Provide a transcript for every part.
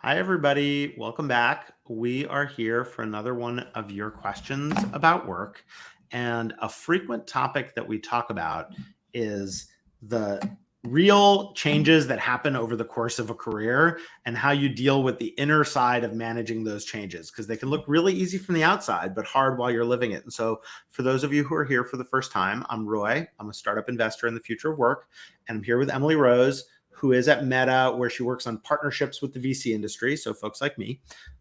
Hi, everybody. Welcome back. We are here for another one of your questions about work. And a frequent topic that we talk about is the real changes that happen over the course of a career and how you deal with the inner side of managing those changes, because they can look really easy from the outside, but hard while you're living it. And so, for those of you who are here for the first time, I'm Roy. I'm a startup investor in the future of work. And I'm here with Emily Rose, who is at Meta, where she works on partnerships with the VC industry, so folks like me.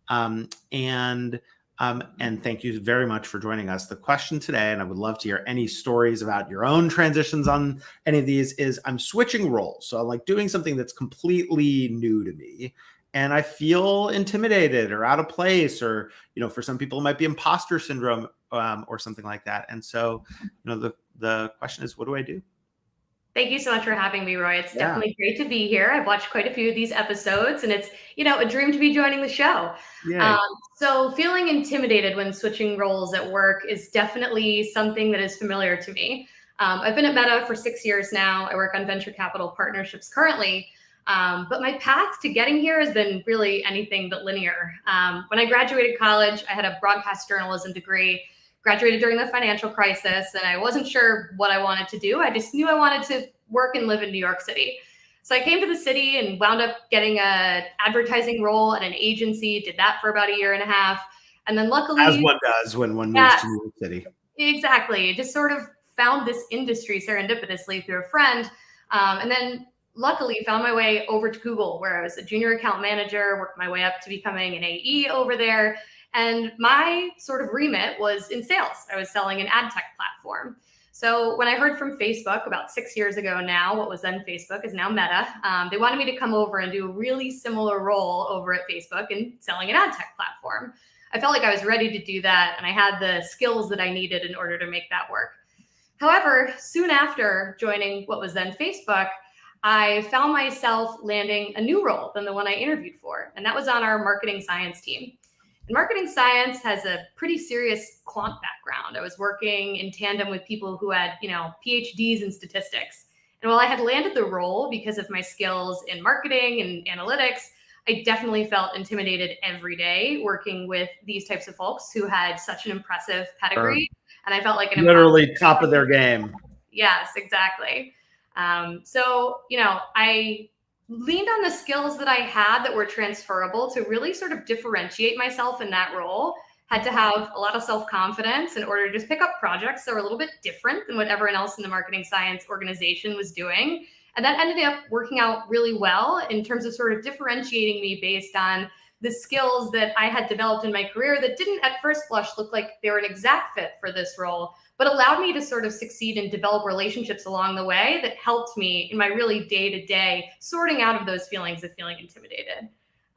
And thank you very much for joining us. The question today, and I would love to hear any stories about your own transitions on any of these, is I'm switching roles. So I'm like doing something that's completely new to me. And I feel intimidated or out of place, or, for some people, it might be imposter syndrome or something like that. And so, the question is, what do I do? Thank you so much for having me, Roy. It's definitely great to be here. I've watched quite a few of these episodes, and it's, a dream to be joining the show. Yay. So feeling intimidated when switching roles at work is definitely something that is familiar to me. I've been at Meta for 6 years now. I work on venture capital partnerships currently. But my path to getting here has been really anything but linear. When I graduated college, I had a broadcast journalism degree, graduated during the financial crisis, and I wasn't sure what I wanted to do. I just knew I wanted to work and live in New York City. So I came to the city and wound up getting an advertising role at an agency, did that for about a year and a half. And then luckily— As one does when one moves to New York City. Exactly. Just sort of found this industry serendipitously through a friend. And then luckily found my way over to Google, where I was a junior account manager, worked my way up to becoming an AE over there. And my sort of remit was in sales. I was selling an ad tech platform. So when I heard from Facebook about 6 years ago now, what was then Facebook is now Meta, they wanted me to come over and do a really similar role over at Facebook and selling an ad tech platform. I felt like I was ready to do that, and I had the skills that I needed in order to make that work. However, soon after joining what was then Facebook, I found myself landing a new role than the one I interviewed for, and that was on our marketing science team. And marketing science has a pretty serious quant background. I was working in tandem with people who had, PhDs in statistics. And while I had landed the role because of my skills in marketing and analytics, I definitely felt intimidated every day working with these types of folks who had such an impressive pedigree. And I felt like an literally top of their game. Yes, exactly. So, I leaned on the skills that I had that were transferable to really sort of differentiate myself in that role. Had to have a lot of self-confidence in order to just pick up projects that were a little bit different than what everyone else in the marketing science organization was doing. And that ended up working out really well in terms of sort of differentiating me based on the skills that I had developed in my career that didn't at first blush look like they were an exact fit for this role, but allowed me to sort of succeed and develop relationships along the way that helped me in my really day-to-day sorting out of those feelings of feeling intimidated.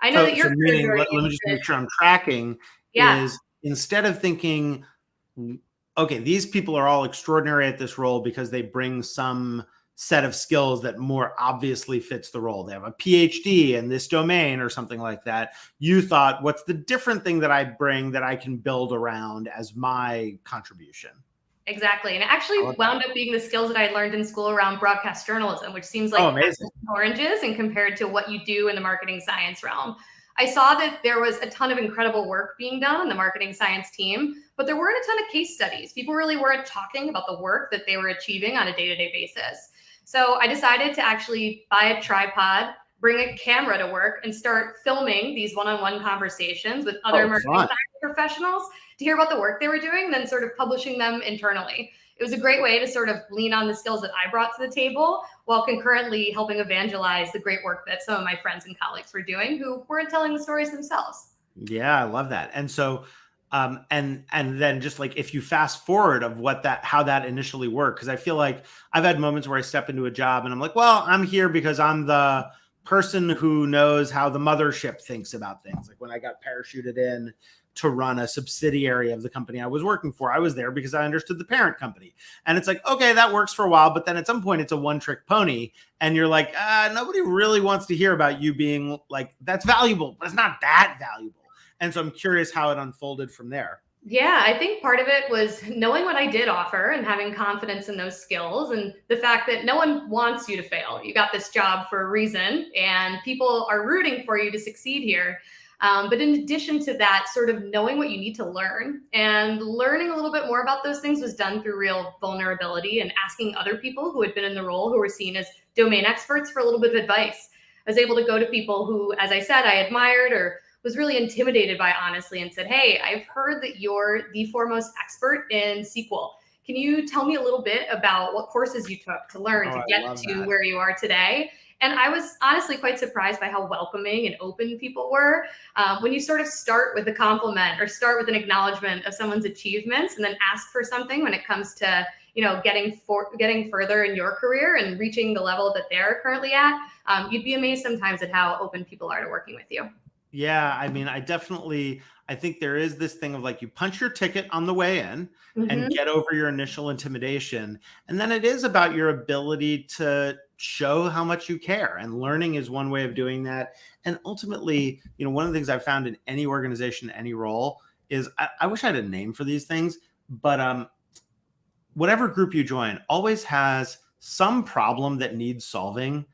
I know that you're meaning, let me just make sure I'm tracking, is instead of thinking, okay, these people are all extraordinary at this role because they bring some set of skills that more obviously fits the role. They have a PhD in this domain or something like that. You thought, what's the different thing that I bring that I can build around as my contribution? Exactly. And it actually wound up being the skills that I learned in school around broadcast journalism, which seems like oranges and compared to what you do in the marketing science realm. I saw that there was a ton of incredible work being done on the marketing science team, but there weren't a ton of case studies. People really weren't talking about the work that they were achieving on a day-to-day basis. So I decided to actually buy a tripod, bring a camera to work, and start filming these one-on-one conversations with other marketing science professionals to hear about the work they were doing, and then sort of publishing them internally. It was a great way to sort of lean on the skills that I brought to the table while concurrently helping evangelize the great work that some of my friends and colleagues were doing who weren't telling the stories themselves. Yeah, I love that. And so, and then just like if you fast forward of how that initially worked, because I feel like I've had moments where I step into a job and I'm like, well, I'm here because I'm the person who knows how the mothership thinks about things. Like when I got parachuted in to run a subsidiary of the company I was working for, I was there because I understood the parent company. And it's like, okay, that works for a while, but then at some point it's a one-trick pony, and you're like, nobody really wants to hear about you being like, that's valuable, but it's not that valuable. And so I'm curious how it unfolded from there. Yeah, I think part of it was knowing what I did offer and having confidence in those skills, and the fact that no one wants you to fail. You got this job for a reason, and people are rooting for you to succeed here. But in addition to that, sort of knowing what you need to learn and learning a little bit more about those things was done through real vulnerability and asking other people who had been in the role, who were seen as domain experts, for a little bit of advice. I was able to go to people who, as I said, I admired or was really intimidated by, honestly, and said, "Hey, I've heard that you're the foremost expert in SQL. Can you tell me a little bit about what courses you took to learn Oh, to I get love to that. where you are today?" And I was honestly quite surprised by how welcoming and open people were. When you sort of start with a compliment or start with an acknowledgement of someone's achievements and then ask for something when it comes to getting further in your career and reaching the level that they're currently at, you'd be amazed sometimes at how open people are to working with you. Yeah, I mean, I think there is this thing of like you punch your ticket on the way in and Hmm. get over your initial intimidation. And then it is about your ability to show how much you care. And learning is one way of doing that. And ultimately, one of the things I've found in any organization, any role is I wish I had a name for these things, but whatever group you join always has some problem that needs solving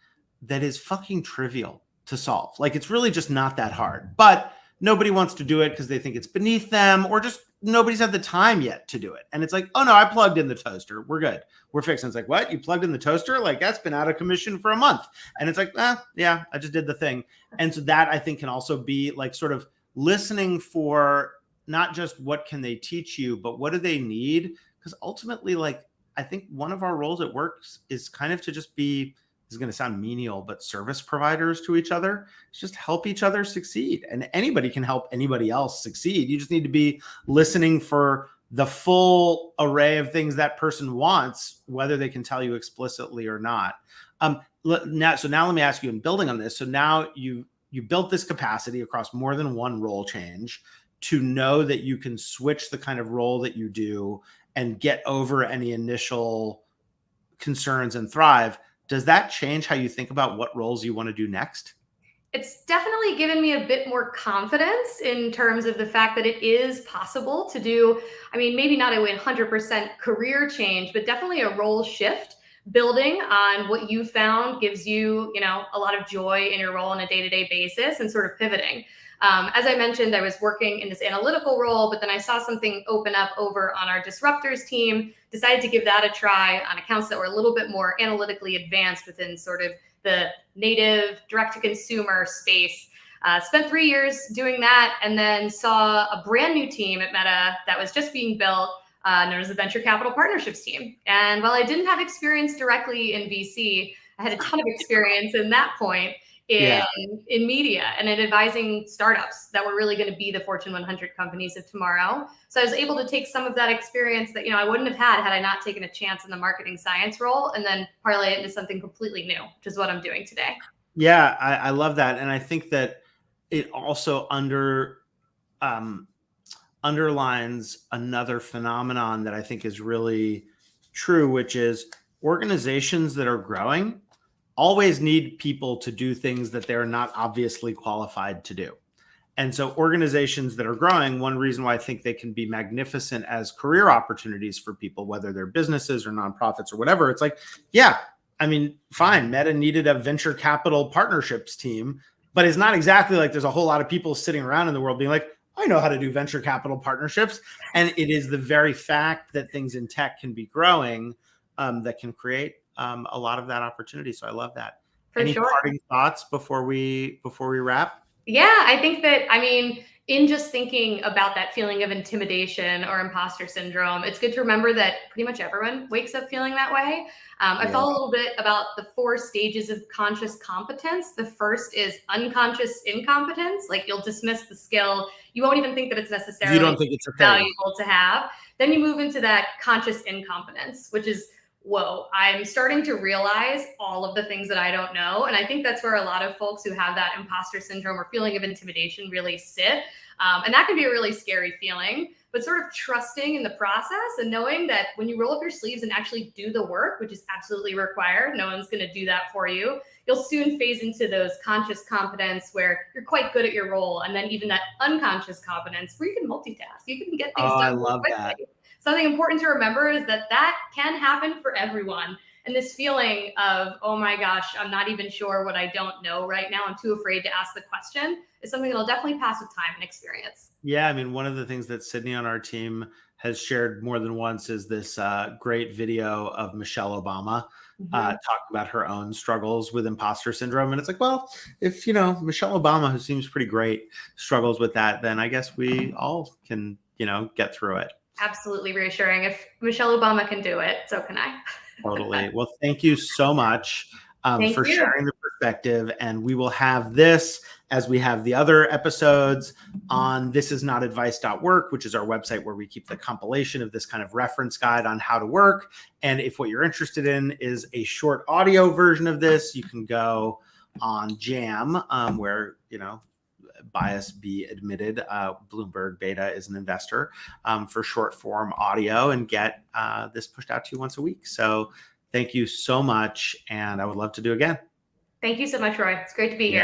that is fucking trivial to solve. Like it's really just not that hard, but nobody wants to do it because they think it's beneath them or just nobody's had the time yet to do it. And it's like, oh no, I plugged in the toaster. We're good. We're fixing. It's like, what? You plugged in the toaster? Like that's been out of commission for a month. And it's like, yeah, I just did the thing. And so that I think can also be like sort of listening for not just what can they teach you, but what do they need? Because ultimately, like I think one of our roles at work is kind of to just be, this is going to sound menial, but service providers to each other. It's just help each other succeed. And anybody can help anybody else succeed. You just need to be listening for the full array of things that person wants, whether they can tell you explicitly or not. Now let me ask you, in building on this, so now you built this capacity across more than one role change to know that you can switch the kind of role that you do and get over any initial concerns and thrive. Does that change how you think about what roles you want to do next? It's definitely given me a bit more confidence in terms of the fact that it is possible to do, I mean, maybe not a 100% career change, but definitely a role shift. Building on what you found gives you, a lot of joy in your role on a day-to-day basis, and sort of pivoting. As I mentioned, I was working in this analytical role, but then I saw something open up over on our disruptors team, decided to give that a try on accounts that were a little bit more analytically advanced within sort of the native direct to consumer space. Spent 3 years doing that, and then saw a brand new team at Meta that was just being built, known as the Venture Capital Partnerships team. And while I didn't have experience directly in VC, I had a ton of experience in that point in Yeah. in media and in advising startups that were really going to be the Fortune 100 companies of tomorrow. So I was able to take some of that experience that I wouldn't have had I not taken a chance in the marketing science role, and then parlay it into something completely new, which is what I'm doing today. Yeah, I love that. And I think that it also um, underlines another phenomenon that I think is really true, which is organizations that are growing always need people to do things that they're not obviously qualified to do. And so organizations that are growing, one reason why I think they can be magnificent as career opportunities for people, whether they're businesses or nonprofits or whatever, it's like, yeah, I mean, fine, Meta needed a venture capital partnerships team, but it's not exactly like there's a whole lot of people sitting around in the world being like, I know how to do venture capital partnerships. And it is the very fact that things in tech can be growing that can create a lot of that opportunity. So I love that. For Any sure. parting thoughts before we wrap? Yeah, I think that, I mean, in just thinking about that feeling of intimidation or imposter syndrome, it's good to remember that pretty much everyone wakes up feeling that way. I Yeah. follow a little bit about the 4 stages of conscious competence. The first is unconscious incompetence, like you'll dismiss the skill, you won't even think that it's You necessarily don't think it's a thing. valuable to have. Then you move into that conscious incompetence, which is, whoa, I'm starting to realize all of the things that I don't know. And I think that's where a lot of folks who have that imposter syndrome or feeling of intimidation really sit. And that can be a really scary feeling. but sort of trusting in the process and knowing that when you roll up your sleeves and actually do the work, which is absolutely required, no one's going to do that for you, you'll soon phase into those conscious competence where you're quite good at your role. And then even that unconscious competence where you can multitask, you can get things Oh, I done love quickly. that. Something important to remember is that that can happen for everyone. And this feeling of, oh my gosh, I'm not even sure what I don't know right now, I'm too afraid to ask the question, is something that'll definitely pass with time and experience. Yeah, I mean, one of the things that Sydney on our team has shared more than once is this great video of Michelle Obama talking about her own struggles with imposter syndrome. And it's like, well, if, Michelle Obama, who seems pretty great, struggles with that, then I guess we all can, get through it. Absolutely reassuring. If Michelle Obama can do it, so can I. Totally. Well, thank you so much Thank for you. sharing the perspective. And we will have this as we have the other episodes on thisisnotadvice.work, which is our website where we keep the compilation of this kind of reference guide on how to work. And if what you're interested in is a short audio version of this, you can go on Jam, where, bias be admitted. Bloomberg Beta is an investor for short form audio and get this pushed out to you once a week. So thank you so much. And I would love to do again. Thank you so much, Roy. It's great to be here.